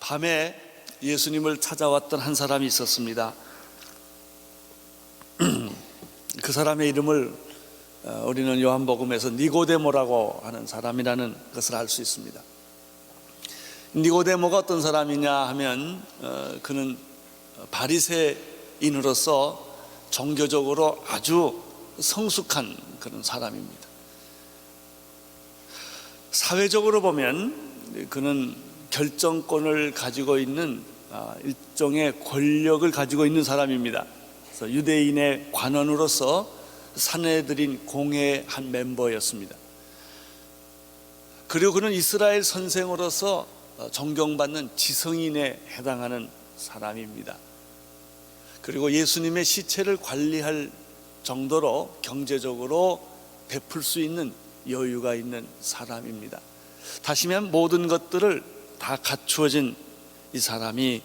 밤에 예수님을 찾아왔던 한 사람이 있었습니다. 그 사람의 이름을 우리는 요한복음에서 니고데모라고 하는 사람이라는 것을 알 수 있습니다. 니고데모가 어떤 사람이냐 하면 그는 바리새인으로서 종교적으로 아주 성숙한 그런 사람입니다. 사회적으로 보면 그는 결정권을 가지고 있는 일종의 권력을 가지고 있는 사람입니다. 그래서 유대인의 관원으로서 산헤드린 공회의 한 멤버였습니다. 그리고 그는 이스라엘 선생으로서 존경받는 지성인에 해당하는 사람입니다. 그리고 예수님의 시체를 관리할 정도로 경제적으로 베풀 수 있는 여유가 있는 사람입니다. 다시 말하면 모든 것들을 다 갖추어진 이 사람이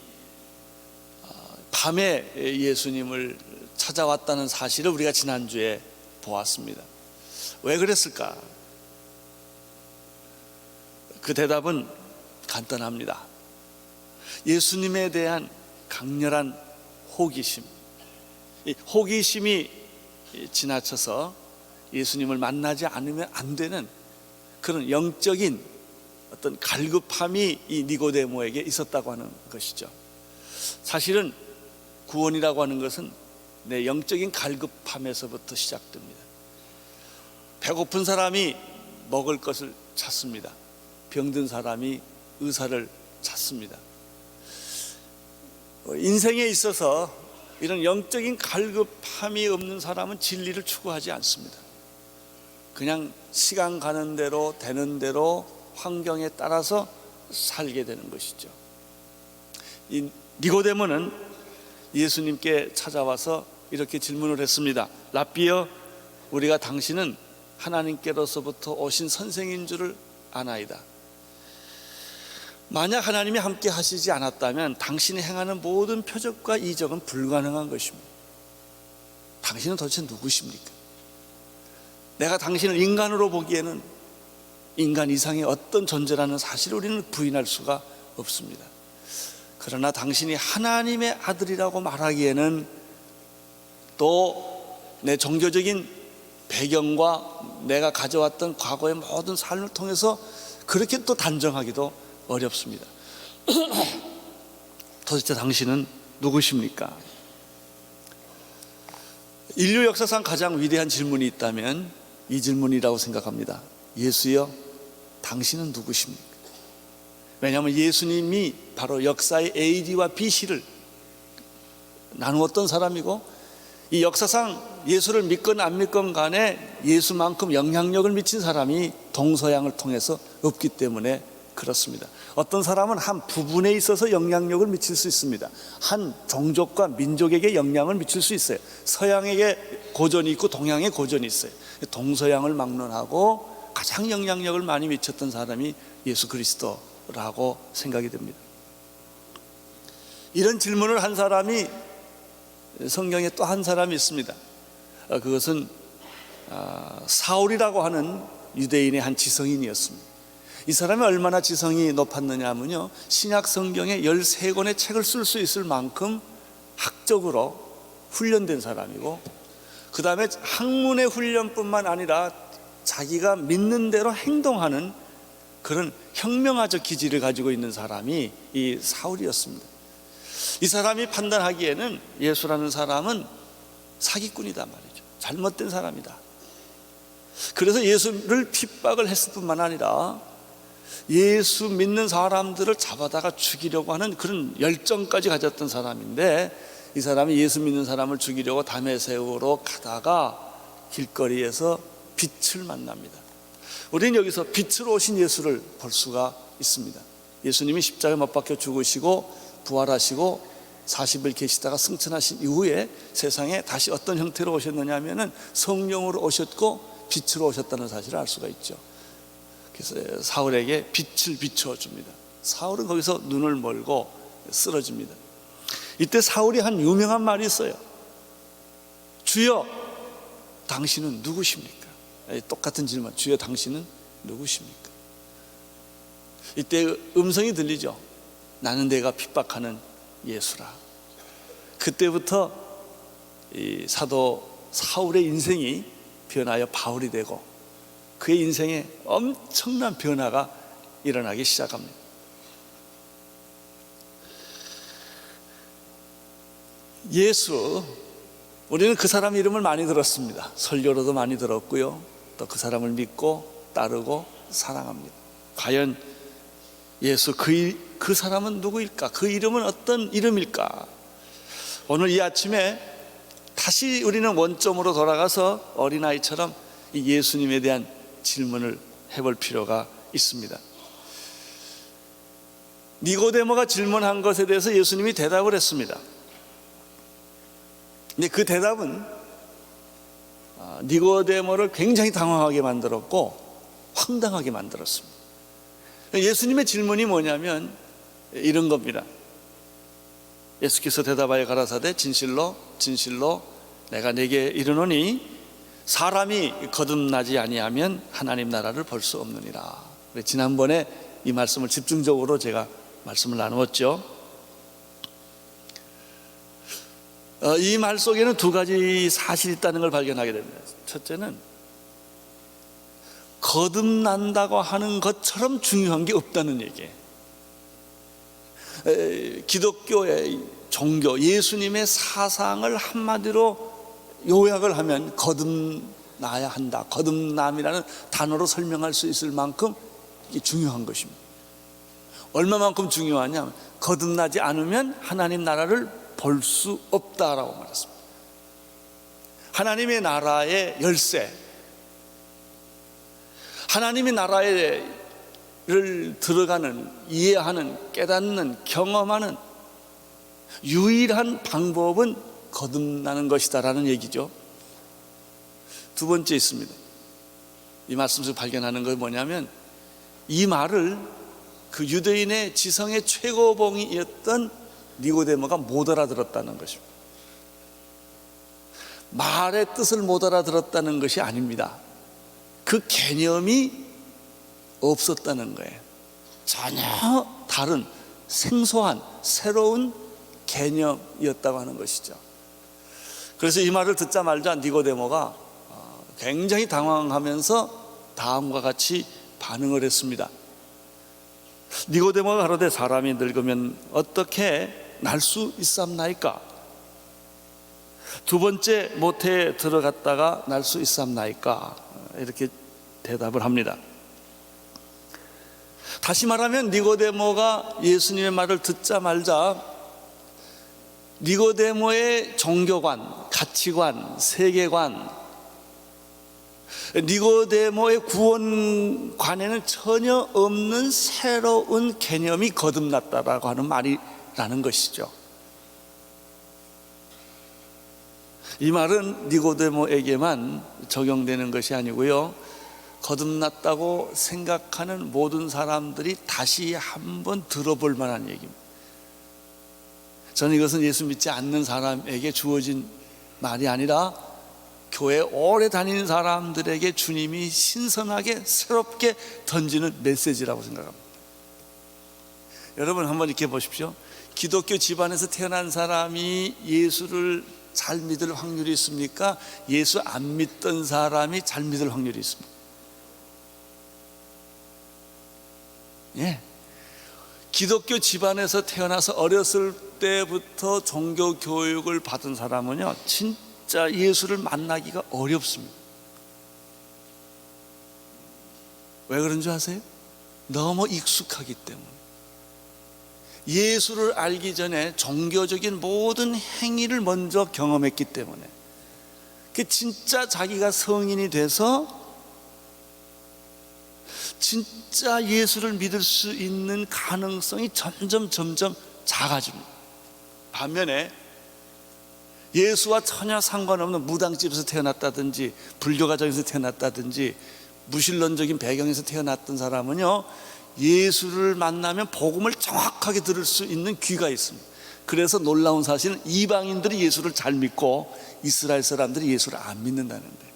밤에 예수님을 찾아왔다는 사실을 우리가 지난주에 보았습니다. 왜 그랬을까? 그 대답은 간단합니다. 예수님에 대한 강렬한 호기심, 이 호기심이 지나쳐서 예수님을 만나지 않으면 안 되는 그런 영적인 어떤 갈급함이 이 니고데모에게 있었다고 하는 것이죠. 사실은 구원이라고 하는 것은 내 영적인 갈급함에서부터 시작됩니다. 배고픈 사람이 먹을 것을 찾습니다. 병든 사람이 의사를 찾습니다. 인생에 있어서 이런 영적인 갈급함이 없는 사람은 진리를 추구하지 않습니다. 그냥 시간 가는 대로 되는 대로 환경에 따라서 살게 되는 것이죠. 이 니고데모는 예수님께 찾아와서 이렇게 질문을 했습니다. 랍비여, 우리가 당신은 하나님께로서부터 오신 선생인 줄을 아나이다. 만약 하나님이 함께 하시지 않았다면 당신이 행하는 모든 표적과 이적은 불가능한 것입니다. 당신은 도대체 누구십니까? 내가 당신을 인간으로 보기에는 인간 이상의 어떤 존재라는 사실을 우리는 부인할 수가 없습니다. 그러나 당신이 하나님의 아들이라고 말하기에는 또 내 종교적인 배경과 내가 가져왔던 과거의 모든 삶을 통해서 그렇게 또 단정하기도 어렵습니다. 도대체 당신은 누구십니까? 인류 역사상 가장 위대한 질문이 있다면 이 질문이라고 생각합니다. 예수여, 당신은 누구십니까? 왜냐하면 예수님이 바로 역사의 AD와 BC를 나누었던 사람이고, 이 역사상 예수를 믿건 안 믿건 간에 예수만큼 영향력을 미친 사람이 동서양을 통해서 없기 때문에 그렇습니다. 어떤 사람은 한 부분에 있어서 영향력을 미칠 수 있습니다. 한 종족과 민족에게 영향을 미칠 수 있어요. 서양에게 고전이 있고 동양에 고전이 있어요. 동서양을 막론하고 가장 영향력을 많이 미쳤던 사람이 예수 그리스도라고 생각이 됩니다. 이런 질문을 한 사람이 성경에 또 한 사람이 있습니다. 그것은 사울이라고 하는 유대인의 한 지성인이었습니다. 이 사람이 얼마나 지성이 높았느냐 하면요, 신약 성경에 13권의 책을 쓸 수 있을 만큼 학적으로 훈련된 사람이고, 그 다음에 학문의 훈련뿐만 아니라 자기가 믿는 대로 행동하는 그런 혁명화적 기질을 가지고 있는 사람이 이 사울이었습니다. 이 사람이 판단하기에는 예수라는 사람은 사기꾼이다 말이죠. 잘못된 사람이다. 그래서 예수를 핍박을 했을 뿐만 아니라 예수 믿는 사람들을 잡아다가 죽이려고 하는 그런 열정까지 가졌던 사람인데, 이 사람이 예수 믿는 사람을 죽이려고 다메섹으로 가다가 길거리에서 빛을 만납니다. 우리는 여기서 빛으로 오신 예수를 볼 수가 있습니다. 예수님이 십자가에 못 박혀 죽으시고 부활하시고 40일 계시다가 승천하신 이후에 세상에 다시 어떤 형태로 오셨느냐 하면은 성령으로 오셨고 빛으로 오셨다는 사실을 알 수가 있죠. 그래서 사울에게 빛을 비추어 줍니다. 사울은 거기서 눈을 멀고 쓰러집니다. 이때 사울이 한 유명한 말이 있어요. 주여, 당신은 누구십니까? 똑같은 질문. 주여, 당신은 누구십니까? 이때 음성이 들리죠. 나는 내가 핍박하는 예수라. 그때부터 이 사도 사울의 인생이 변하여 바울이 되고 그의 인생에 엄청난 변화가 일어나기 시작합니다. 예수, 우리는 그 사람 이름을 많이 들었습니다. 설교로도 많이 들었고요, 또 그 사람을 믿고 따르고 사랑합니다. 과연 예수 그 사람은 누구일까? 그 이름은 어떤 이름일까? 오늘 이 아침에 다시 우리는 원점으로 돌아가서 어린아이처럼 이 예수님에 대한 질문을 해볼 필요가 있습니다. 니고데모가 질문한 것에 대해서 예수님이 대답을 했습니다. 근데 그 대답은 니고데모를 굉장히 당황하게 만들었고 황당하게 만들었습니다. 예수님의 질문이 뭐냐면 이런 겁니다. 예수께서 대답하여 가라사대 진실로 진실로 내가 네게 이르노니 사람이 거듭나지 아니하면 하나님 나라를 볼 수 없느니라. 지난번에 이 말씀을 집중적으로 제가 말씀을 나누었죠. 이 말 속에는 두 가지 사실이 있다는 걸 발견하게 됩니다. 첫째는 거듭난다고 하는 것처럼 중요한 게 없다는 얘기예요. 기독교의 종교, 예수님의 사상을 한마디로 요약을 하면 거듭나야 한다, 거듭남이라는 단어로 설명할 수 있을 만큼 이게 중요한 것입니다. 얼마만큼 중요하냐, 거듭나지 않으면 하나님 나라를 볼 수 없다라고 말했습니다. 하나님의 나라의 열쇠, 하나님의 나라를 들어가는, 이해하는, 깨닫는, 경험하는 유일한 방법은 거듭나는 것이다라는 얘기죠. 두 번째 있습니다. 이 말씀에서 발견하는 건 뭐냐면 이 말을 그 유대인의 지성의 최고봉이었던 니고데모가 못 알아들었다는 것입니다. 말의 뜻을 못 알아들었다는 것이 아닙니다. 그 개념이 없었다는 거예요. 전혀 다른 생소한 새로운 개념이었다고 하는 것이죠. 그래서 이 말을 듣자마자 니고데모가 굉장히 당황하면서 다음과 같이 반응을 했습니다. 니고데모가 가로되 사람이 늙으면 어떻게 날 수 있사옵나이까? 두 번째 모태에 들어갔다가 날 수 있사옵나이까? 이렇게 대답을 합니다. 다시 말하면 니고데모가 예수님의 말을 듣자마자 니고데모의 종교관, 가치관, 세계관, 니고데모의 구원관에는 전혀 없는 새로운 개념이 거듭났다라고 하는 말이라는 것이죠. 이 말은 니고데모에게만 적용되는 것이 아니고요, 거듭났다고 생각하는 모든 사람들이 다시 한번 들어볼 만한 얘기입니다. 저는 이것은 예수 믿지 않는 사람에게 주어진 말이 아니라 교회 오래 다니는 사람들에게 주님이 신선하게 새롭게 던지는 메시지라고 생각합니다. 여러분 한번 이렇게 보십시오. 기독교 집안에서 태어난 사람이 예수를 잘 믿을 확률이 있습니까? 예수 안 믿던 사람이 잘 믿을 확률이 있습니다. 예. 기독교 집안에서 태어나서 어렸을 때부터 종교 교육을 받은 사람은요, 진짜 예수를 만나기가 어렵습니다. 왜 그런 줄 아세요? 너무 익숙하기 때문에. 예수를 알기 전에 종교적인 모든 행위를 먼저 경험했기 때문에, 그 진짜 자기가 성인이 돼서 진짜 예수를 믿을 수 있는 가능성이 점점 작아집니다. 반면에 예수와 전혀 상관없는 무당집에서 태어났다든지 불교 가정에서 태어났다든지 무신론적인 배경에서 태어났던 사람은요, 예수를 만나면 복음을 정확하게 들을 수 있는 귀가 있습니다. 그래서 놀라운 사실은 이방인들이 예수를 잘 믿고 이스라엘 사람들이 예수를 안 믿는다는 거예요.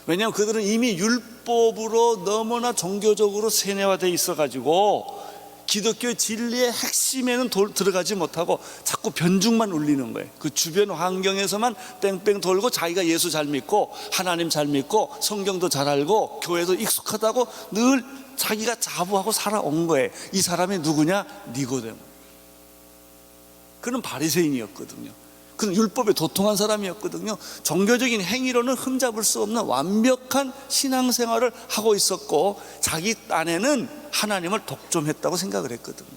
왜냐하면 그들은 이미 율법으로 너무나 종교적으로 세뇌화되어 있어가지고 기독교의 진리의 핵심에는 들어가지 못하고 자꾸 변죽만 울리는 거예요. 그 주변 환경에서만 뺑뺑 돌고 자기가 예수 잘 믿고 하나님 잘 믿고 성경도 잘 알고 교회도 익숙하다고 늘 자기가 자부하고 살아온 거예요. 이 사람이 누구냐? 니고데모. 그는 바리새인이었거든요. 그는 율법에 도통한 사람이었거든요. 종교적인 행위로는 흠잡을 수 없는 완벽한 신앙생활을 하고 있었고 자기 안에는 하나님을 독점했다고 생각을 했거든요.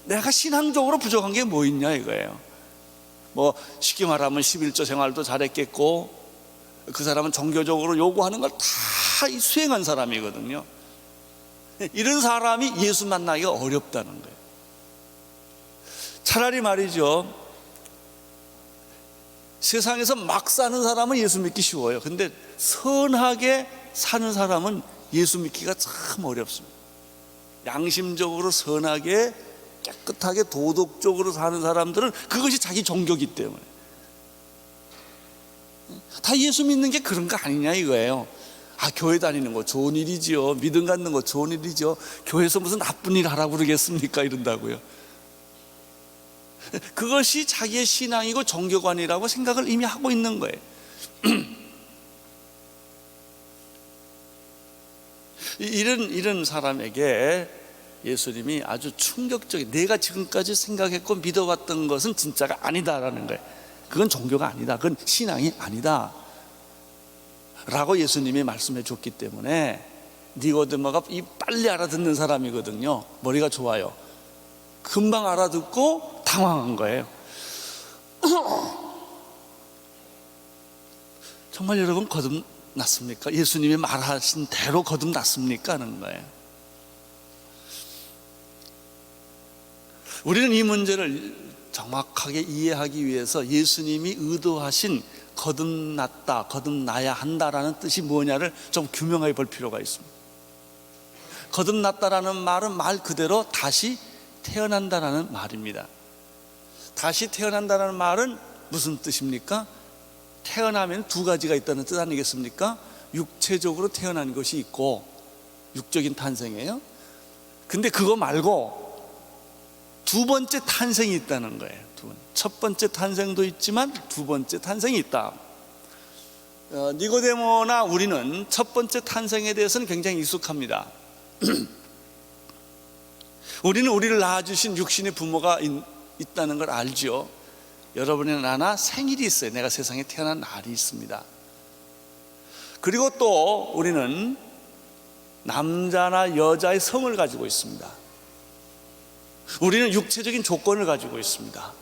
내가 신앙적으로 부족한 게 뭐 있냐 이거예요. 뭐 쉽게 말하면 11조 생활도 잘했겠고 그 사람은 종교적으로 요구하는 걸 다 수행한 사람이거든요. 이런 사람이 예수 만나기가 어렵다는 거예요. 차라리 말이죠, 세상에서 막 사는 사람은 예수 믿기 쉬워요. 근데 선하게 사는 사람은 예수 믿기가 참 어렵습니다. 양심적으로 선하게 깨끗하게 도덕적으로 사는 사람들은 그것이 자기 종교기 때문에 다 예수 믿는 게 그런 거 아니냐 이거예요. 교회 다니는 거 좋은 일이지요. 믿음 갖는 거 좋은 일이죠. 교회에서 무슨 나쁜 일 하라고 그러겠습니까? 이런다고요. 그것이 자기의 신앙이고 종교관이라고 생각을 이미 하고 있는 거예요. 이런 사람에게 예수님이 아주 충격적인, 내가 지금까지 생각했고 믿어왔던 것은 진짜가 아니다라는 거예요. 그건 종교가 아니다, 그건 신앙이 아니다 라고 예수님이 말씀해 줬기 때문에 니고데모가 빨리 알아듣는 사람이거든요. 머리가 좋아요. 금방 알아듣고 당황한 거예요. 정말 여러분 거듭났습니까? 예수님이 말하신 대로 거듭났습니까? 하는 거예요. 우리는 이 문제를 정확하게 이해하기 위해서 예수님이 의도하신 거듭났다, 거듭나야 한다라는 뜻이 뭐냐를 좀 규명해 볼 필요가 있습니다. 거듭났다라는 말은 말 그대로 다시 태어난다라는 말입니다. 다시 태어난다는 말은 무슨 뜻입니까? 태어나면 두 가지가 있다는 뜻 아니겠습니까? 육체적으로 태어난 것이 있고 육적인 탄생이에요. 근데 그거 말고 두 번째 탄생이 있다는 거예요. 첫 번째 탄생도 있지만 두 번째 탄생이 있다. 니고데모나 우리는 첫 번째 탄생에 대해서는 굉장히 익숙합니다. 우리는 우리를 낳아주신 육신의 부모가 있다는 걸 알죠. 여러분이나 나나 생일이 있어요. 내가 세상에 태어난 날이 있습니다. 그리고 또 우리는 남자나 여자의 성을 가지고 있습니다. 우리는 육체적인 조건을 가지고 있습니다.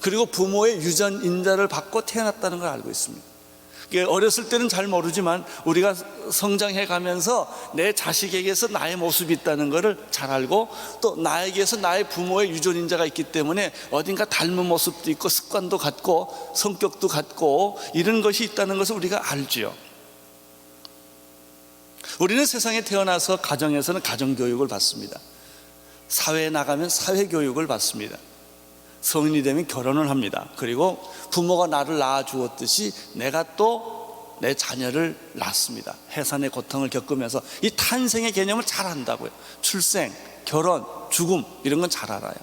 그리고 부모의 유전인자를 받고 태어났다는 걸 알고 있습니다. 어렸을 때는 잘 모르지만 우리가 성장해 가면서 내 자식에게서 나의 모습이 있다는 것을 잘 알고 또 나에게서 나의 부모의 유전인자가 있기 때문에 어딘가 닮은 모습도 있고 습관도 같고 성격도 같고 이런 것이 있다는 것을 우리가 알지요. 우리는 세상에 태어나서 가정에서는 가정교육을 받습니다. 사회에 나가면 사회교육을 받습니다. 성인이 되면 결혼을 합니다. 그리고 부모가 나를 낳아 주었듯이 내가 또 내 자녀를 낳습니다. 해산의 고통을 겪으면서 이 탄생의 개념을 잘 안다고요. 출생, 결혼, 죽음 이런 건 잘 알아요.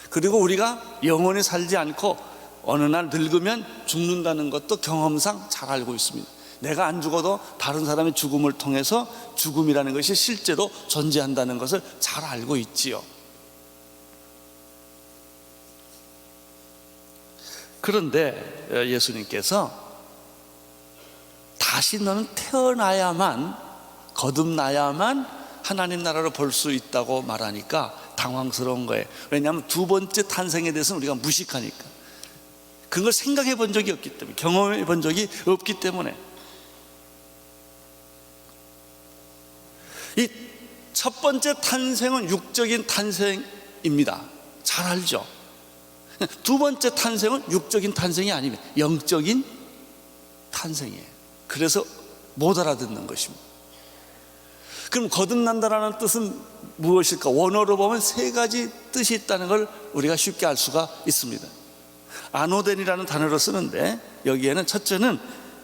그리고 우리가 영원히 살지 않고 어느 날 늙으면 죽는다는 것도 경험상 잘 알고 있습니다. 내가 안 죽어도 다른 사람의 죽음을 통해서 죽음이라는 것이 실제로 존재한다는 것을 잘 알고 있지요. 그런데 예수님께서 다시 너는 태어나야만, 거듭나야만 하나님 나라를 볼 수 있다고 말하니까 당황스러운 거예요. 왜냐하면 두 번째 탄생에 대해서는 우리가 무식하니까, 그걸 생각해 본 적이 없기 때문에, 경험해 본 적이 없기 때문에. 이 첫 번째 탄생은 육적인 탄생입니다. 잘 알죠? 두 번째 탄생은 육적인 탄생이 아닙니다. 영적인 탄생이에요. 그래서 못 알아듣는 것입니다. 그럼 거듭난다라는 뜻은 무엇일까? 원어로 보면 세 가지 뜻이 있다는 걸 우리가 쉽게 알 수가 있습니다. 아노덴이라는 단어를 쓰는데 여기에는 첫째는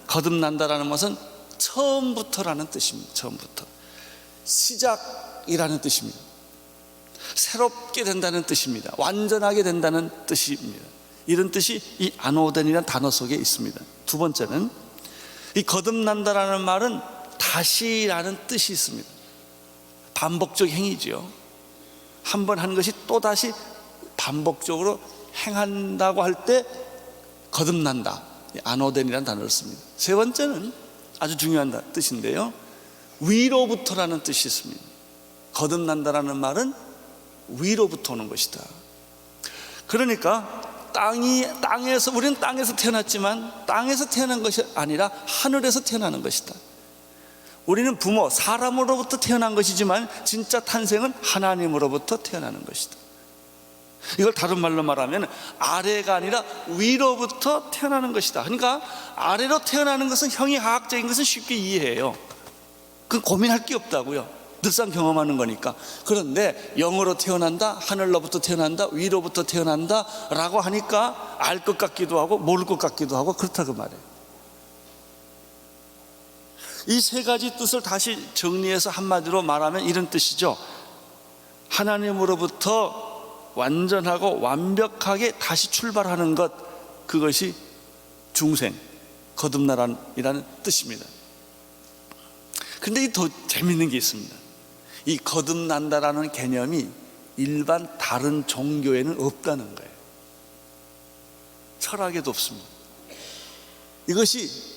거듭난다라는 것은 처음부터라는 뜻입니다. 처음부터. 시작이라는 뜻입니다. 새롭게 된다는 뜻입니다. 완전하게 된다는 뜻입니다. 이런 뜻이 이 아노덴이라는 단어 속에 있습니다. 두 번째는 이 거듭난다라는 말은 다시라는 뜻이 있습니다. 반복적 행위지요. 한 번 한 것이 또다시 반복적으로 행한다고 할 때 거듭난다, 아노덴이라는 단어를 씁니다. 세 번째는 아주 중요한 뜻인데요, 위로부터라는 뜻이 있습니다. 거듭난다라는 말은 위로부터 오는 것이다. 그러니까 땅에서, 우리는 땅에서 태어났지만 땅에서 태어난 것이 아니라 하늘에서 태어나는 것이다. 우리는 부모, 사람으로부터 태어난 것이지만 진짜 탄생은 하나님으로부터 태어나는 것이다. 이걸 다른 말로 말하면 아래가 아니라 위로부터 태어나는 것이다. 그러니까 아래로 태어나는 것은 형이하학적인 것은 쉽게 이해해요. 그건 고민할 게 없다고요. 늘상 경험하는 거니까. 그런데 영으로 태어난다, 하늘로부터 태어난다, 위로부터 태어난다 라고 하니까 알 것 같기도 하고 모를 것 같기도 하고 그렇다고 말해요. 이 세 가지 뜻을 다시 정리해서 한마디로 말하면 이런 뜻이죠. 하나님으로부터 완전하고 완벽하게 다시 출발하는 것, 그것이 중생, 거듭나라는 뜻입니다. 근데 이 더 재밌는 게 있습니다. 이 거듭난다라는 개념이 일반 다른 종교에는 없다는 거예요. 철학에도 없습니다. 이것이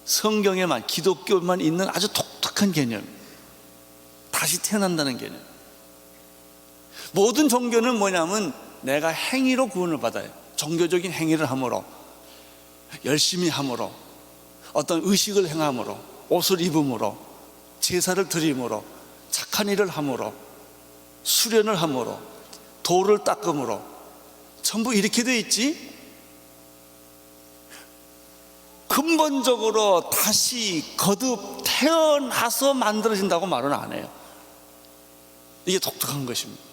성경에만, 기독교만 있는 아주 독특한 개념이에요. 다시 태어난다는 개념. 모든 종교는 뭐냐면 내가 행위로 구원을 받아요. 종교적인 행위를 함으로, 열심히 함으로, 어떤 의식을 행함으로, 옷을 입음으로, 제사를 드림으로, 착한 일을 함으로, 수련을 함으로, 돌을 닦음으로, 전부 이렇게 돼 있지. 근본적으로 다시 거듭 태어나서 만들어진다고 말은 안 해요. 이게 독특한 것입니다.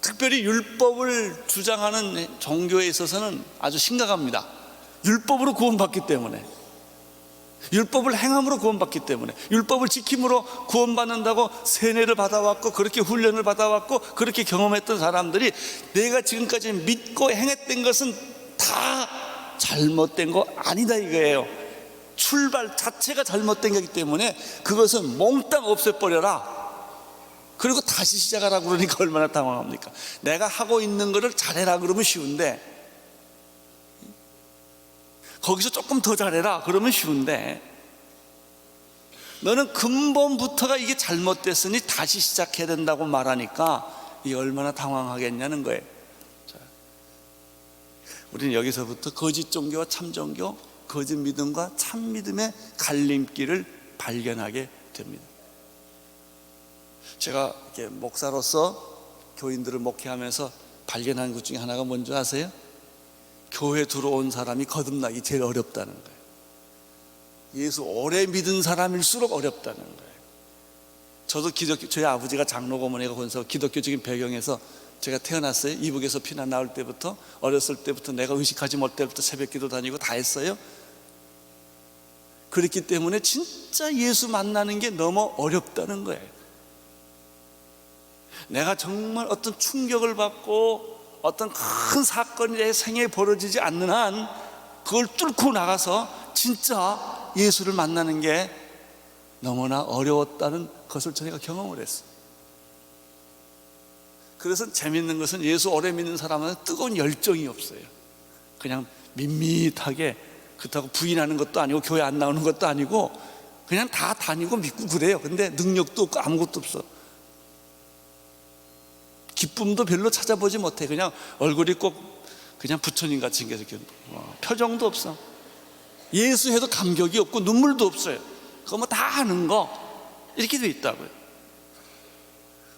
특별히 율법을 주장하는 종교에 있어서는 아주 심각합니다. 율법으로 구원받기 때문에, 율법을 행함으로 구원받기 때문에, 율법을 지킴으로 구원받는다고 세뇌를 받아왔고 그렇게 훈련을 받아왔고 그렇게 경험했던 사람들이 내가 지금까지 믿고 행했던 것은 다 잘못된 거 아니다 이거예요. 출발 자체가 잘못된 거기 때문에 그것은 몽땅 없애버려라, 그리고 다시 시작하라고 그러니까 얼마나 당황합니까? 내가 하고 있는 거를 잘해라 그러면 쉬운데, 거기서 조금 더 잘해라 그러면 쉬운데, 너는 근본부터가 이게 잘못됐으니 다시 시작해야 된다고 말하니까 이게 얼마나 당황하겠냐는 거예요. 자, 우리는 여기서부터 거짓 종교와 참 종교, 거짓 믿음과 참 믿음의 갈림길을 발견하게 됩니다. 제가 이렇게 목사로서 교인들을 목회하면서 발견한 것 중에 하나가 뭔지 아세요? 교회 들어온 사람이 거듭나기 제일 어렵다는 거예요. 예수 오래 믿은 사람일수록 어렵다는 거예요. 저도 저희 아버지가 장로 고모니가 건서 기독교적인 배경에서 제가 태어났어요. 이북에서 피난 나올 때부터, 어렸을 때부터 내가 의식하지 못할 때부터 새벽기도 다니고 다 했어요. 그렇기 때문에 진짜 예수 만나는 게 너무 어렵다는 거예요. 내가 정말 어떤 충격을 받고 어떤 큰 사건이 내 생애에 벌어지지 않는 한 그걸 뚫고 나가서 진짜 예수를 만나는 게 너무나 어려웠다는 것을 제가 경험을 했어요. 그래서 재밌는 것은 예수 오래 믿는 사람은 뜨거운 열정이 없어요. 그냥 밋밋하게, 그렇다고 부인하는 것도 아니고 교회 안 나오는 것도 아니고 그냥 다 다니고 믿고 그래요. 근데 능력도 없고 아무것도 없어. 기쁨도 별로 찾아보지 못해. 그냥 얼굴이 꼭 그냥 부처님 같이 생겨서 표정도 없어. 예수 해도 감격이 없고 눈물도 없어요. 그거 뭐 다 아는 거 이렇게 돼 있다고요.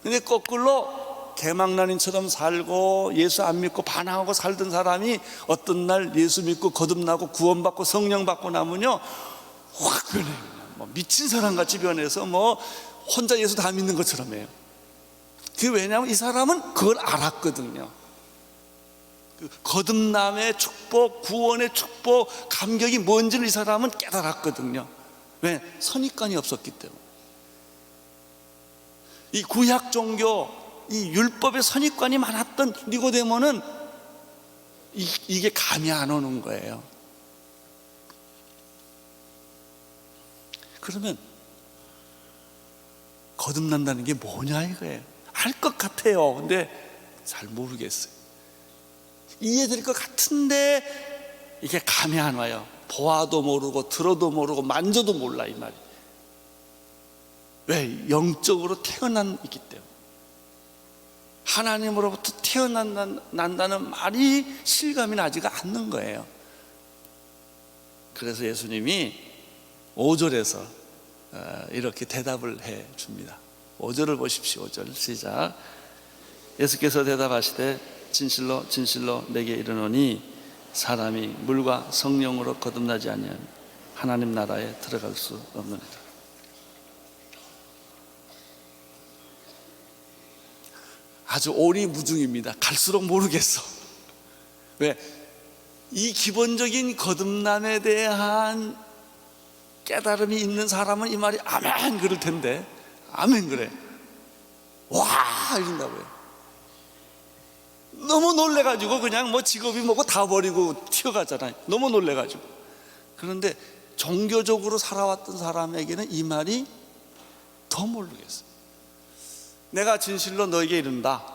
근데 거꾸로 개망난인처럼 살고 예수 안 믿고 반항하고 살던 사람이 어떤 날 예수 믿고 거듭나고 구원받고 성령 받고 나면요 확 변해요. 뭐 미친 사람 같이 변해서 뭐 혼자 예수 다 믿는 것처럼 해요. 그게 왜냐하면 이 사람은 그걸 알았거든요. 거듭남의 축복, 구원의 축복, 감격이 뭔지를 이 사람은 깨달았거든요. 왜? 선입관이 없었기 때문에. 이 구약 종교, 이 율법의 선입관이 많았던 니고데모는 이게 감이 안 오는 거예요. 그러면 거듭난다는 게 뭐냐 이거예요. 알 것 같아요. 근데 잘 모르겠어요. 이해될 것 같은데 이게 감이 안 와요. 보아도 모르고 들어도 모르고 만져도 몰라 이 말이. 왜? 영적으로 태어났기 때문에. 하나님으로부터 태어난다는 말이 실감이 나지가 않는 거예요. 그래서 예수님이 5절에서 이렇게 대답을 해 줍니다. 5절을 보십시오. 5절 시작. 예수께서 대답하시되 진실로 진실로 내게 이르노니 사람이 물과 성령으로 거듭나지 아니하면 하나님 나라에 들어갈 수 없느니라. 아주 오리무중입니다. 갈수록 모르겠어. 왜? 이 기본적인 거듭남에 대한 깨달음이 있는 사람은 이 말이 아멘 그럴 텐데, 아멘 그래. 와 이런다고요. 너무 놀래가지고 그냥 뭐 직업이 뭐고 다 버리고 튀어가잖아요. 너무 놀래가지고. 그런데 종교적으로 살아왔던 사람에게는 이 말이 더 모르겠어요. 내가 진실로 너에게 이른다.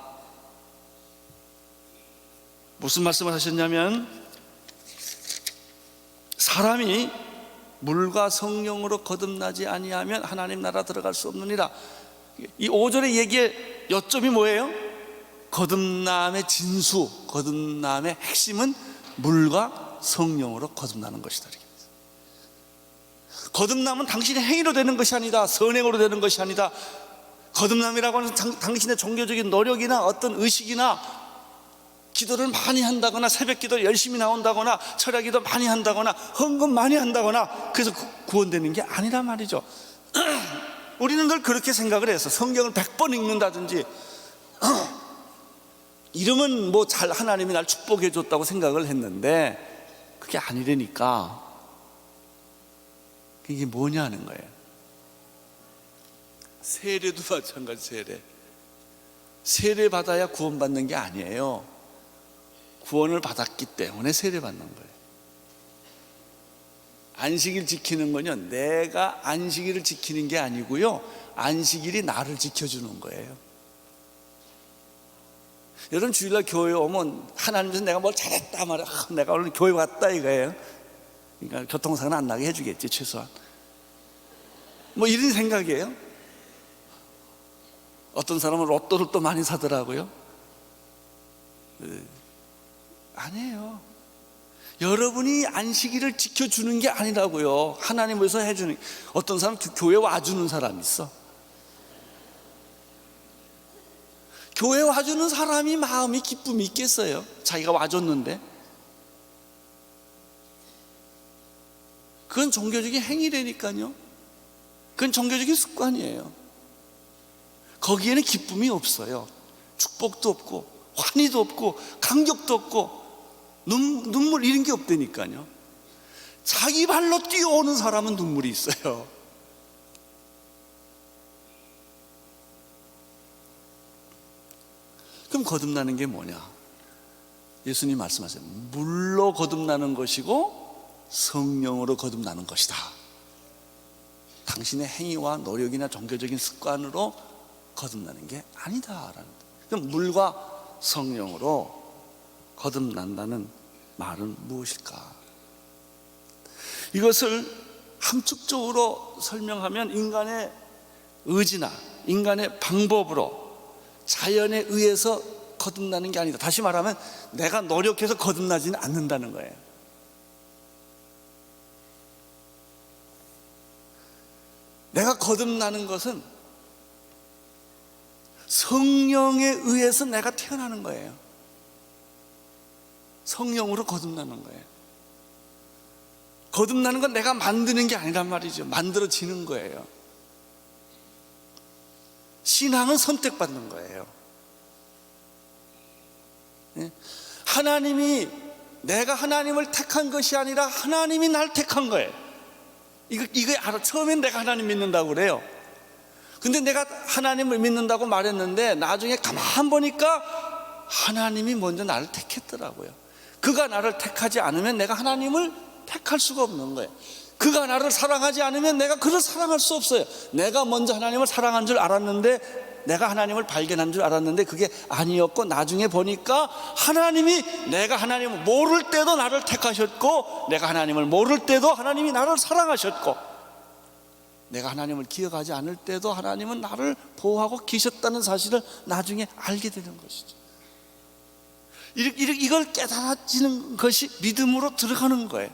무슨 말씀을 하셨냐면, 사람이 물과 성령으로 거듭나지 아니하면 하나님 나라 들어갈 수 없느니라. 이 5절의 얘기의 요점이 뭐예요? 거듭남의 진수, 거듭남의 핵심은 물과 성령으로 거듭나는 것이다. 거듭남은 당신의 행위로 되는 것이 아니다. 선행으로 되는 것이 아니다. 거듭남이라고 하는 당신의 종교적인 노력이나 어떤 의식이나 기도를 많이 한다거나 새벽 기도 열심히 나온다거나 철야 기도 많이 한다거나 헌금 많이 한다거나 그래서 구원되는 게 아니란 말이죠. 우리는 늘 그렇게 생각을 해서 성경을 100번 읽는다든지 이러면 뭐 잘 하나님이 날 축복해 줬다고 생각을 했는데 그게 아니라니까. 이게 뭐냐는 거예요. 세례도 마찬가지. 세례 받아야 구원받는 게 아니에요. 구원을 받았기 때문에 세례 받는 거예요. 안식일 지키는 건요, 내가 안식일을 지키는 게 아니고요, 안식일이 나를 지켜주는 거예요. 여러분 주일날 교회 오면 하나님께서 내가 뭘 잘했다 말이야. 내가 오늘 교회 왔다 이거예요. 그러니까 교통사고는 안 나게 해주겠지 최소한. 뭐 이런 생각이에요. 어떤 사람은 로또를 또 많이 사더라고요. 아니에요. 여러분이 안식일을 지켜주는 게 아니라고요. 하나님께서 해주는. 어떤 사람 교회 와주는 사람이 있어. 교회 와주는 사람이 마음이 기쁨이 있겠어요? 자기가 와줬는데. 그건 종교적인 행위라니까요. 그건 종교적인 습관이에요. 거기에는 기쁨이 없어요. 축복도 없고 환희도 없고 감격도 없고 눈물 이런 게 없다니까요. 자기 발로 뛰어오는 사람은 눈물이 있어요. 그럼 거듭나는 게 뭐냐? 예수님 말씀하세요. 물로 거듭나는 것이고 성령으로 거듭나는 것이다. 당신의 행위와 노력이나 종교적인 습관으로 거듭나는 게 아니다라는. 그럼 물과 성령으로 거듭난다는 말은 무엇일까? 이것을 함축적으로 설명하면 인간의 의지나 인간의 방법으로 자연에 의해서 거듭나는 게 아니다. 다시 말하면 내가 노력해서 거듭나지는 않는다는 거예요. 내가 거듭나는 것은 성령에 의해서 내가 태어나는 거예요. 성령으로 거듭나는 거예요. 거듭나는 건 내가 만드는 게 아니란 말이죠. 만들어지는 거예요. 신앙은 선택받는 거예요. 하나님이, 내가 하나님을 택한 것이 아니라 하나님이 날 택한 거예요. 이거 알아. 처음엔 내가 하나님 믿는다고 그래요. 근데 내가 하나님을 믿는다고 말했는데 나중에 가만 보니까 하나님이 먼저 나를 택했더라고요. 그가 나를 택하지 않으면 내가 하나님을 택할 수가 없는 거예요. 그가 나를 사랑하지 않으면 내가 그를 사랑할 수 없어요. 내가 먼저 하나님을 사랑한 줄 알았는데, 내가 하나님을 발견한 줄 알았는데 그게 아니었고, 나중에 보니까 하나님이, 내가 하나님을 모를 때도 나를 택하셨고, 내가 하나님을 모를 때도 하나님이 나를 사랑하셨고, 내가 하나님을 기억하지 않을 때도 하나님은 나를 보호하고 계셨다는 사실을 나중에 알게 되는 것이죠. 이걸 깨달아지는 것이 믿음으로 들어가는 거예요.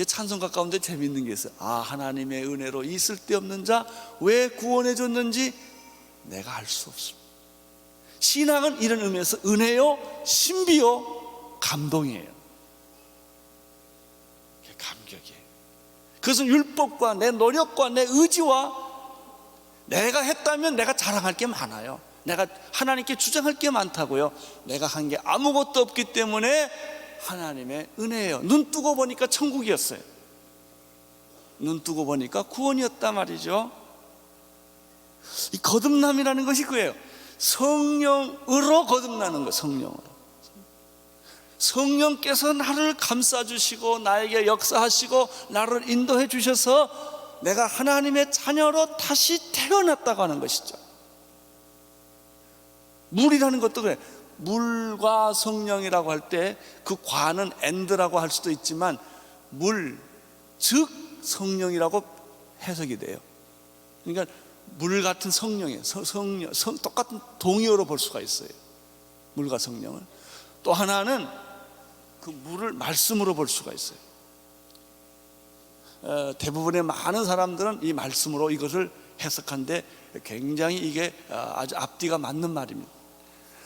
찬송가 가운데 재미있는 게 있어요. 하나님의 은혜로 이 쓸데없는 자 왜 구원해 줬는지 내가 알 수 없습니다. 신앙은 이런 의미에서 은혜요, 신비요, 감동이에요. 감격이에요. 그것은 율법과 내 노력과 내 의지와 내가 했다면 내가 자랑할 게 많아요. 내가 하나님께 주장할 게 많다고요. 내가 한 게 아무것도 없기 때문에 하나님의 은혜예요. 눈 뜨고 보니까 천국이었어요. 눈 뜨고 보니까 구원이었단 말이죠. 이 거듭남이라는 것이 그예요. 성령으로 거듭나는 거예요. 성령으로. 성령께서 나를 감싸주시고 나에게 역사하시고 나를 인도해 주셔서 내가 하나님의 자녀로 다시 태어났다고 하는 것이죠. 물이라는 것도 그래. 물과 성령이라고 할 때 그 과는 and라고 할 수도 있지만 물, 즉 성령이라고 해석이 돼요. 그러니까 물 같은 성령이에요. 똑같은 동의어로 볼 수가 있어요. 물과 성령을. 또 하나는 그 물을 말씀으로 볼 수가 있어요. 대부분의 많은 사람들은 이 말씀으로 이것을 해석하는데 굉장히 이게 아주 앞뒤가 맞는 말입니다.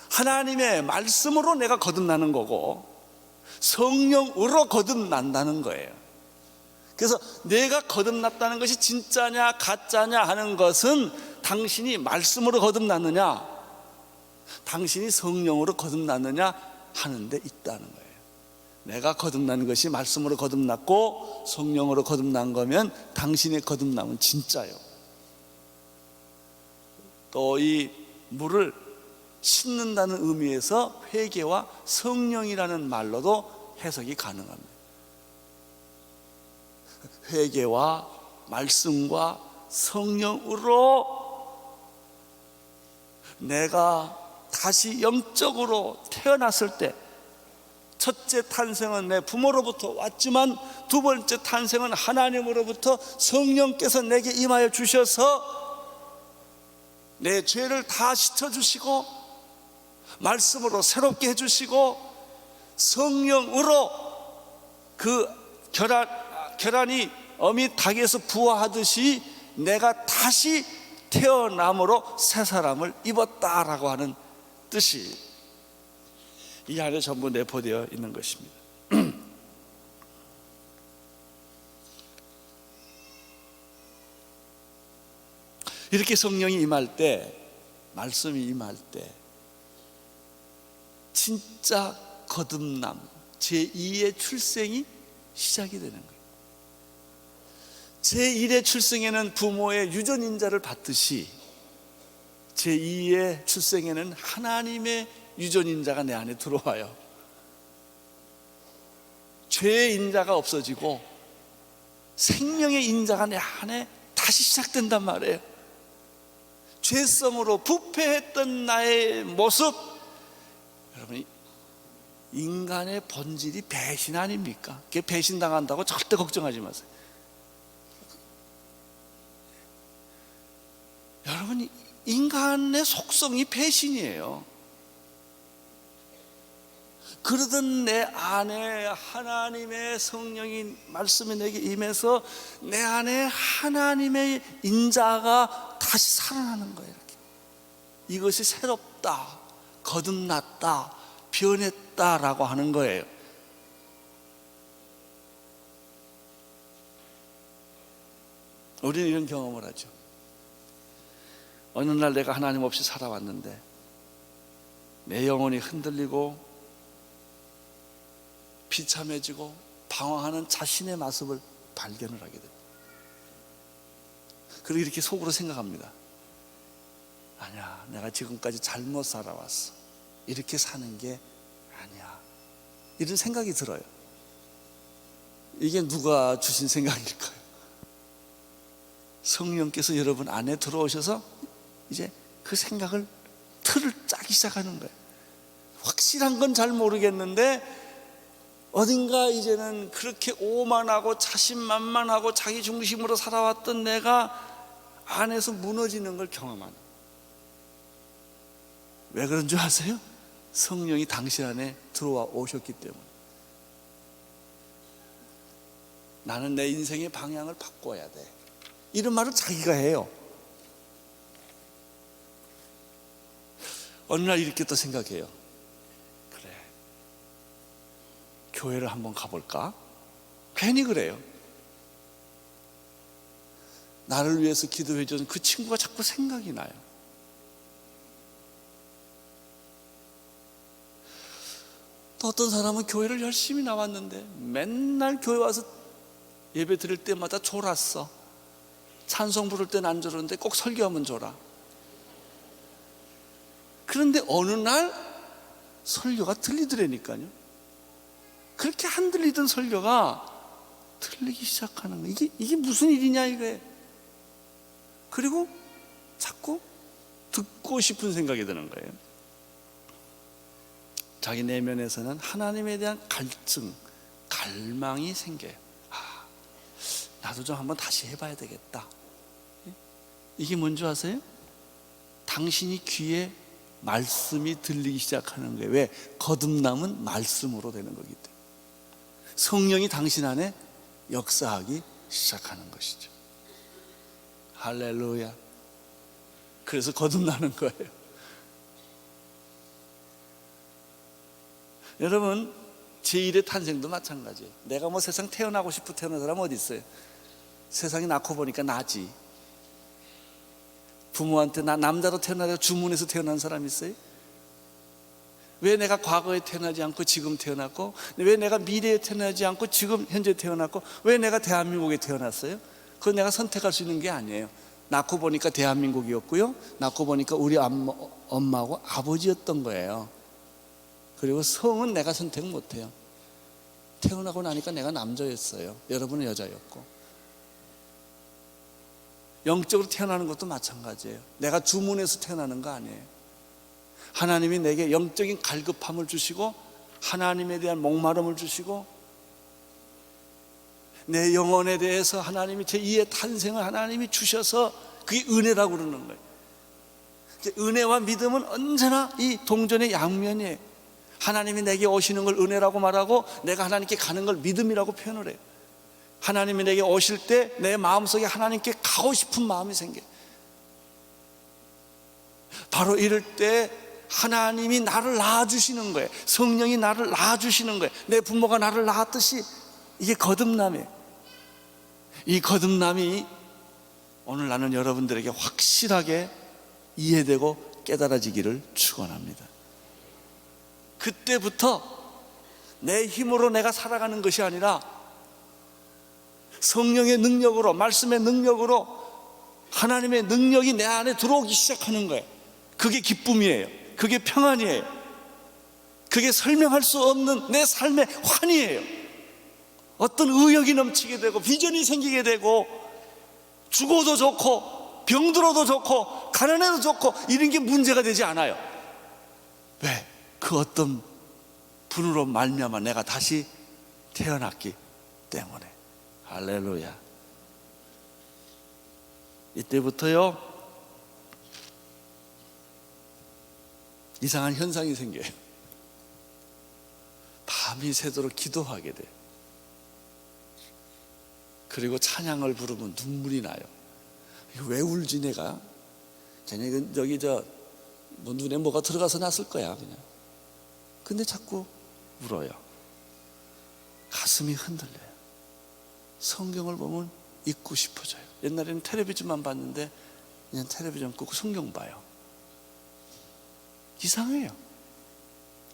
하나님의 말씀으로 내가 거듭나는 거고 성령으로 거듭난다는 거예요. 그래서 내가 거듭났다는 것이 진짜냐 가짜냐 하는 것은 당신이 말씀으로 거듭났느냐, 당신이 성령으로 거듭났느냐 하는 데 있다는 거예요. 내가 거듭난 것이 말씀으로 거듭났고 성령으로 거듭난 거면 당신의 거듭남은 진짜요. 또 이 물을 씻는다는 의미에서 회개와 성령이라는 말로도 해석이 가능합니다. 회개와 말씀과 성령으로 내가 다시 영적으로 태어났을 때, 첫째 탄생은 내 부모로부터 왔지만 두 번째 탄생은 하나님으로부터 성령께서 내게 임하여 주셔서 내 죄를 다 씻어주시고 말씀으로 새롭게 해주시고 성령으로 그 계란이 어미 닭에서 부화하듯이 내가 다시 태어남으로 새 사람을 입었다라고 하는 뜻이 이 안에 전부 내포되어 있는 것입니다. 이렇게 성령이 임할 때, 말씀이 임할 때 진짜 거듭남, 제2의 출생이 시작이 되는 거예요. 제1의 출생에는 부모의 유전인자를 받듯이 제2의 출생에는 하나님의 유전인자가 내 안에 들어와요. 죄의 인자가 없어지고 생명의 인자가 내 안에 다시 시작된단 말이에요. 죄성으로 부패했던 나의 모습, 여러분, 인간의 본질이 배신 아닙니까? 그게 배신당한다고 절대 걱정하지 마세요. 여러분, 인간의 속성이 배신이에요. 그러던 내 안에 하나님의 성령이 말씀이 내게 임해서 내 안에 하나님의 인자가 다시 살아나는 거예요. 이렇게. 이것이 새롭다, 거듭났다, 변했다라고 하는 거예요. 우리는 이런 경험을 하죠. 어느 날 내가 하나님 없이 살아왔는데 내 영혼이 흔들리고 비참해지고 방황하는 자신의 모습을 발견을 하게 됩니다. 그리고 이렇게 속으로 생각합니다. 아니야, 내가 지금까지 잘못 살아왔어. 이렇게 사는 게 아니야. 이런 생각이 들어요. 이게 누가 주신 생각일까요? 성령께서 여러분 안에 들어오셔서 이제 그 생각을 틀을 짜기 시작하는 거예요. 확실한 건 잘 모르겠는데 어딘가 이제는 그렇게 오만하고 자신만만하고 자기 중심으로 살아왔던 내가 안에서 무너지는 걸 경험하는. 왜 그런 줄 아세요? 성령이 당신 안에 들어와 오셨기 때문에. 나는 내 인생의 방향을 바꿔야 돼. 이런 말을 자기가 해요. 어느 날 이렇게 또 생각해요. 그래, 교회를 한번 가볼까? 괜히 그래요. 나를 위해서 기도해 준 그 친구가 자꾸 생각이 나요. 또 어떤 사람은 교회를 열심히 나왔는데 맨날 교회 와서 예배 드릴 때마다 졸았어. 찬송 부를 때는 안 졸았는데 꼭 설교하면 졸아. 그런데 어느 날 설교가 들리더라니까요. 그렇게 안 들리던 설교가 들리기 시작하는 거예요. 이게 무슨 일이냐 이거예요. 그리고 자꾸 듣고 싶은 생각이 드는 거예요. 자기 내면에서는 하나님에 대한 갈증, 갈망이 생겨요. 나도 좀 한번 다시 해봐야 되겠다. 이게 뭔지 아세요? 당신이 귀에 말씀이 들리기 시작하는 거예요. 왜? 거듭남은 말씀으로 되는 거기 때문에. 성령이 당신 안에 역사하기 시작하는 것이죠. 할렐루야. 그래서 거듭나는 거예요. 여러분, 제1의 탄생도 마찬가지예요. 내가 뭐 세상 태어나고 싶어 태어난 사람 어디 있어요? 세상에 낳고 보니까 나지. 부모한테 나 남자로 태어나서 주문해서 태어난 사람 있어요? 왜 내가 과거에 태어나지 않고 지금 태어났고, 왜 내가 미래에 태어나지 않고 지금 현재 태어났고, 왜 내가 대한민국에 태어났어요? 그건 내가 선택할 수 있는 게 아니에요. 낳고 보니까 대한민국이었고요, 낳고 보니까 우리 엄마하고 아버지였던 거예요. 그리고 성은 내가 선택 못해요. 태어나고 나니까 내가 남자였어요. 여러분은 여자였고. 영적으로 태어나는 것도 마찬가지예요. 내가 주문해서 태어나는 거 아니에요. 하나님이 내게 영적인 갈급함을 주시고 하나님에 대한 목마름을 주시고 내 영혼에 대해서 하나님이 제2의 탄생을 하나님이 주셔서 그게 은혜라고 그러는 거예요. 은혜와 믿음은 언제나 이 동전의 양면이에요. 하나님이 내게 오시는 걸 은혜라고 말하고 내가 하나님께 가는 걸 믿음이라고 표현을 해요. 하나님이 내게 오실 때 내 마음속에 하나님께 가고 싶은 마음이 생겨요. 바로 이럴 때 하나님이 나를 낳아주시는 거예요. 성령이 나를 낳아주시는 거예요. 내 부모가 나를 낳았듯이 이게 거듭남이에요. 이 거듭남이 오늘 나는 여러분들에게 확실하게 이해되고 깨달아지기를 축원합니다. 그때부터 내 힘으로 내가 살아가는 것이 아니라 성령의 능력으로, 말씀의 능력으로 하나님의 능력이 내 안에 들어오기 시작하는 거예요. 그게 기쁨이에요. 그게 평안이에요. 그게 설명할 수 없는 내 삶의 환희예요. 어떤 의욕이 넘치게 되고 비전이 생기게 되고 죽어도 좋고 병들어도 좋고 가난해도 좋고 이런 게 문제가 되지 않아요. 왜? 그 어떤 분으로 말미암아 내가 다시 태어났기 때문에. 할렐루야. 이때부터요 이상한 현상이 생겨요. 밤이 새도록 기도하게 돼요. 그리고 찬양을 부르면 눈물이 나요. 왜 울지 내가? 쟤네 저기 뭐 눈에 뭐가 들어가서 났을 거야 그냥. 근데 자꾸 울어요. 가슴이 흔들려요. 성경을 보면 읽고 싶어져요. 옛날에는 텔레비전만 봤는데 그냥 텔레비전 끄고 성경 봐요. 이상해요.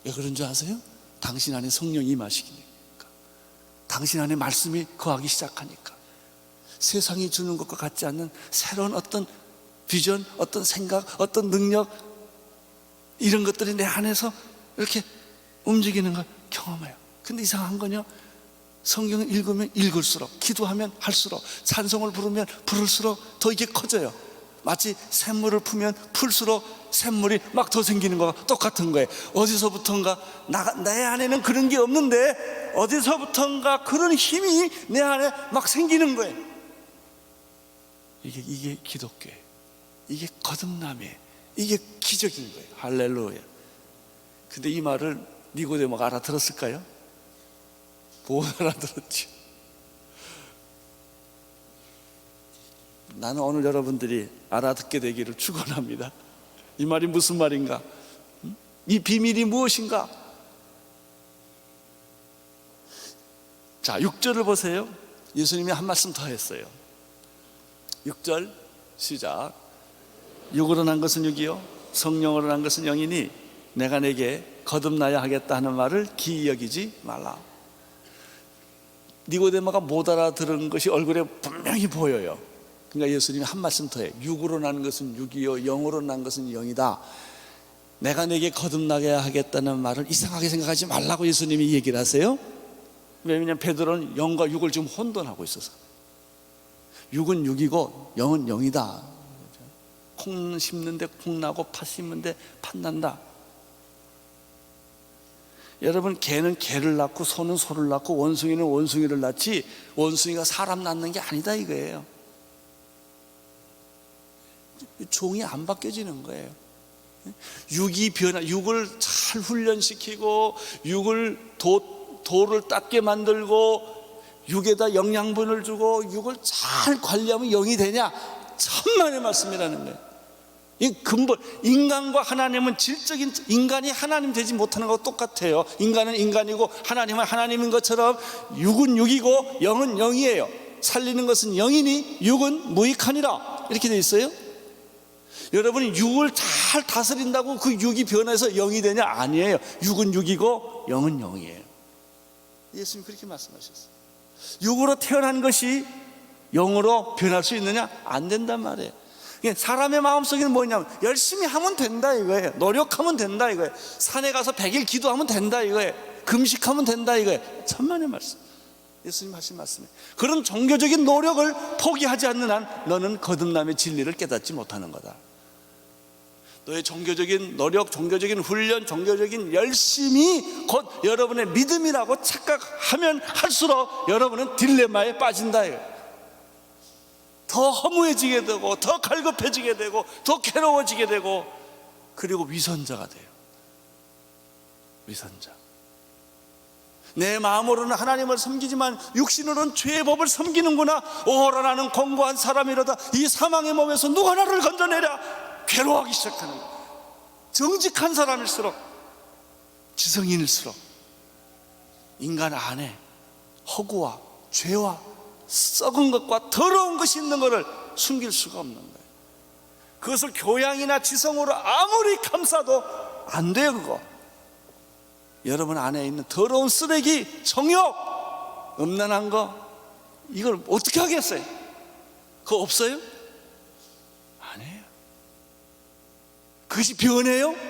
왜 그런 줄 아세요? 당신 안에 성령이 임하시니까. 당신 안에 말씀이 거하기 시작하니까 세상이 주는 것과 같지 않는 새로운 어떤 비전, 어떤 생각, 어떤 능력, 이런 것들이 내 안에서 이렇게 움직이는 걸 경험해요. 근데 이상한 건요, 성경을 읽으면 읽을수록, 기도하면 할수록, 찬송을 부르면 부를수록 더 이게 커져요. 마치 샘물을 풀면 풀수록 샘물이 막 더 생기는 거가 똑같은 거예요. 어디서부턴가 내 안에는 그런 게 없는데 어디서부턴가 그런 힘이 내 안에 막 생기는 거예요. 이게 기독교예요. 이게 거듭남이에요. 이게 기적인 거예요. 할렐루야. 근데 이 말을 니고데모가 알아들었을까요? 못 알아들었지. 나는 오늘 여러분들이 알아듣게 되기를 축원합니다. 이 말이 무슨 말인가? 이 비밀이 무엇인가? 자, 6절을 보세요. 예수님이 한 말씀 더 했어요. 6절 시작. 육으로 난 것은 육이요 성령으로 난 것은 영이니 내가 내게 거듭나야 하겠다 하는 말을 기이 여기지 말라. 니고데모가 못 알아들은 것이 얼굴에 분명히 보여요. 그러니까 예수님이 한 말씀 더 해. 육으로 난 것은 육이요 영으로 난 것은 영이다. 내가 내게 거듭나게 하겠다는 말을 이상하게 생각하지 말라고 예수님이 얘기를 하세요. 왜냐하면 베드로는 영과 육을 지금 혼돈하고 있어서. 육은 육이고 영은 영이다. 콩 심는데 콩 나고 팥 심는데 팥 난다. 여러분, 개는 개를 낳고 소는 소를 낳고 원숭이는 원숭이를 낳지 원숭이가 사람 낳는 게 아니다 이거예요. 종이 안 바뀌어지는 거예요. 육을 잘 훈련시키고 육을 돌을 닦게 만들고 육에다 영양분을 주고 육을 잘 관리하면 영이 되냐? 천만의 말씀이라는 거예요. 이 근본, 인간과 하나님은 질적인, 인간이 하나님 되지 못하는 것과 똑같아요. 인간은 인간이고 하나님은 하나님인 것처럼 육은 육이고 영은 영이에요. 살리는 것은 영이니 육은 무익하니라, 이렇게 돼 있어요. 여러분이 육을 잘 다스린다고 그 육이 변해서 영이 되냐? 아니에요. 육은 육이고 영은 영이에요. 예수님 그렇게 말씀하셨어요. 육으로 태어난 것이 영으로 변할 수 있느냐? 안 된단 말이에요. 사람의 마음속에는 뭐냐면 열심히 하면 된다 이거예요. 노력하면 된다 이거예요. 산에 가서 100일 기도하면 된다 이거예요. 금식하면 된다 이거예요. 천만의 말씀. 예수님 하신 말씀이에요. 그런 종교적인 노력을 포기하지 않는 한 너는 거듭남의 진리를 깨닫지 못하는 거다. 너의 종교적인 노력, 종교적인 훈련, 종교적인 열심이 곧 여러분의 믿음이라고 착각하면 할수록 여러분은 딜레마에 빠진다 이거예요. 더 허무해지게 되고 더 갈급해지게 되고 더 괴로워지게 되고, 그리고 위선자가 돼요. 위선자. 내 마음으로는 하나님을 섬기지만 육신으로는 죄의 법을 섬기는구나. 오호라 나는 공고한 사람이로다. 이 사망의 몸에서 누가 나를 건져내랴. 괴로워하기 시작하는 거예요. 정직한 사람일수록, 지성인일수록 인간 안에 허구와 죄와 썩은 것과 더러운 것이 있는 것을 숨길 수가 없는 거예요. 그것을 교양이나 지성으로 아무리 감싸도 안 돼요. 그거 여러분 안에 있는 더러운 쓰레기, 정욕, 음란한 거, 이걸 어떻게 하겠어요? 그거 없어요? 아니에요. 그것이 변해요? 아니에요.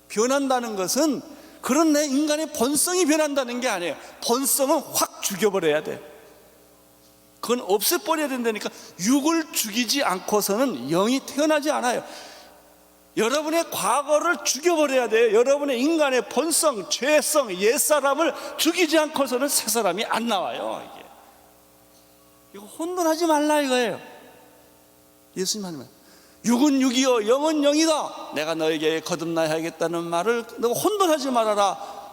변한다는 것은 그런 내 인간의 본성이 변한다는 게 아니에요. 본성은 확 죽여버려야 돼. 그건 없애버려야 된다니까. 육을 죽이지 않고서는 영이 태어나지 않아요. 여러분의 과거를 죽여버려야 돼요. 여러분의 인간의 본성, 죄성, 옛사람을 죽이지 않고서는 새 사람이 안 나와요. 이거 혼돈하지 말라 이거예요. 예수님 하는 말, 육은 육이요 영은 영이다. 내가 너에게 거듭나야 하겠다는 말을 너가 혼돈하지 말아라.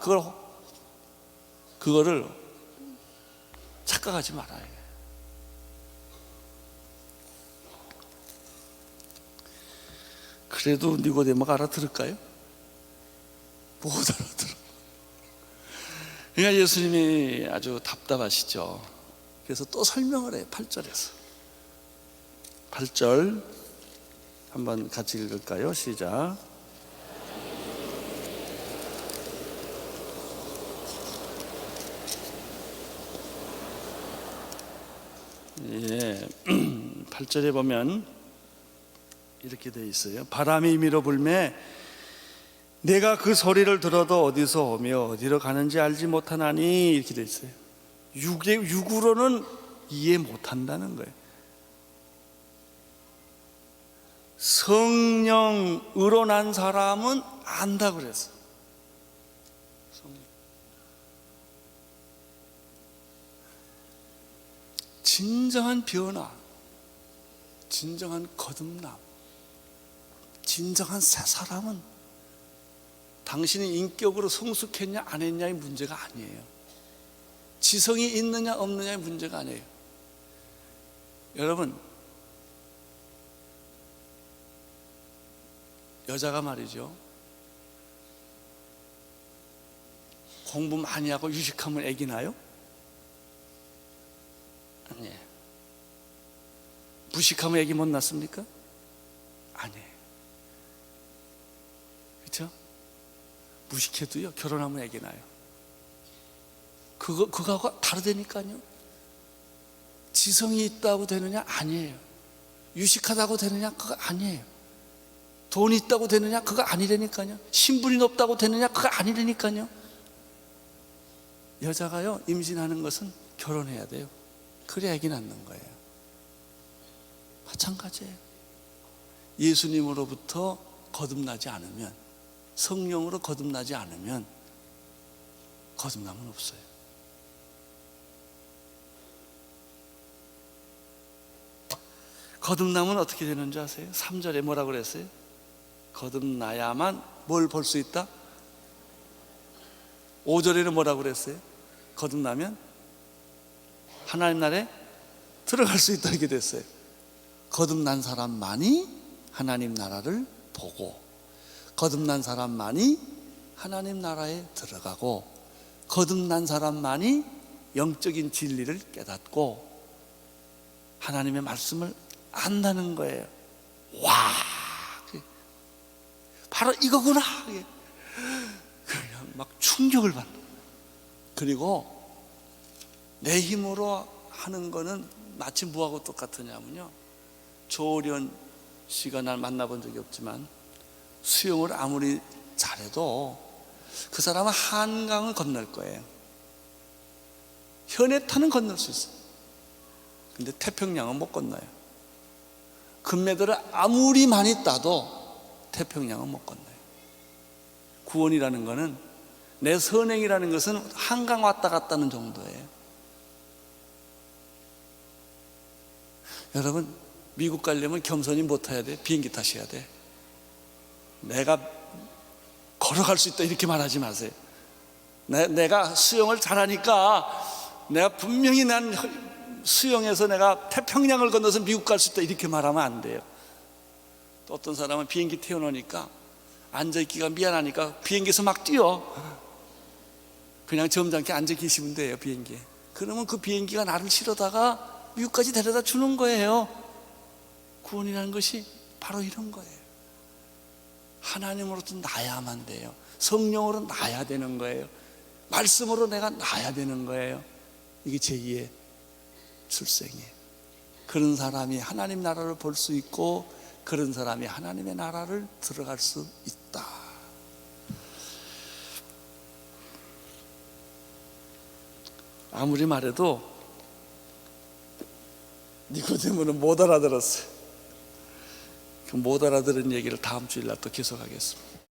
그거를 착각하지 말아요. 그래도 니고데모가 알아들을까요? 못 알아들어. 그러니까 예수님이 아주 답답하시죠. 그래서 또 설명을 해요. 8절에서 8절 한번 같이 읽을까요? 시작. 예, 8절에 보면 이렇게 돼 있어요. 바람이 밀어 불매 내가 그 소리를 들어도 어디서 오며 어디로 가는지 알지 못하나니, 이렇게 돼 있어요. 육으로는 이해 못한다는 거예요. 성령으로 난 사람은 안다 그랬어. 진정한 변화, 진정한 거듭남, 진정한 새 사람은 당신이 인격으로 성숙했냐 안 했냐의 문제가 아니에요. 지성이 있느냐 없느냐의 문제가 아니에요. 여러분, 여자가 말이죠, 공부 많이 하고 유식하면 애기 나요? 아니에요. 무식하면 애기 못 낳습니까? 아니에요. 그렇죠? 무식해도요, 결혼하면 애기 나요. 그거하고 다르다니까요. 지성이 있다고 되느냐? 아니에요. 유식하다고 되느냐? 그거 아니에요. 돈이 있다고 되느냐? 그거 아니라니까요. 신분이 높다고 되느냐? 그거 아니라니까요. 여자가요, 임신하는 것은 결혼해야 돼요. 그래야 애기 낳는 거예요. 마찬가지예요. 예수님으로부터 거듭나지 않으면, 성령으로 거듭나지 않으면 거듭남은 없어요. 거듭남은 어떻게 되는지 아세요? 3절에 뭐라고 그랬어요? 거듭나야만 뭘 볼 수 있다? 5절에는 뭐라고 그랬어요? 거듭나면 하나님 나라에 들어갈 수 있다, 이렇게 됐어요. 거듭난 사람만이 하나님 나라를 보고, 거듭난 사람만이 하나님 나라에 들어가고, 거듭난 사람만이 영적인 진리를 깨닫고 하나님의 말씀을 안다는 거예요. 와, 바로 이거구나. 그냥 막 충격을 받는. 그리고 내 힘으로 하는 거는 마치 뭐하고 똑같으냐면요, 조련 씨가 날 만나본 적이 없지만 수영을 아무리 잘해도 그 사람은 한강을 건널 거예요. 현해탄은 건널 수 있어요. 근데 태평양은 못 건너요. 금메달을 아무리 많이 따도 태평양은 못 건너요. 구원이라는 거는, 내 선행이라는 것은 한강 왔다 갔다 하는 정도예요. 여러분, 미국 가려면 겸손히 못 타야 돼? 비행기 타셔야 돼? 내가 걸어갈 수 있다 이렇게 말하지 마세요. 내가 수영을 잘하니까 내가 분명히 난 수영해서 내가 태평양을 건너서 미국 갈 수 있다 이렇게 말하면 안 돼요. 또 어떤 사람은 비행기 태워놓으니까 앉아있기가 미안하니까 비행기에서 막 뛰어. 그냥 점잖게 앉아 계시면 돼요, 비행기에. 그러면 그 비행기가 나를 실어다가 미국까지 데려다 주는 거예요. 구원이라는 것이 바로 이런 거예요. 하나님으로부터 나야만 돼요. 성령으로 나야 되는 거예요. 말씀으로 내가 나야 되는 거예요. 이게 제2의 출생이에요. 그런 사람이 하나님 나라를 볼 수 있고, 그런 사람이 하나님의 나라를 들어갈 수 있다. 아무리 말해도 니고데모는 못 알아들었어요. 그 못 알아들은 얘기를 다음 주일날 또 계속하겠습니다.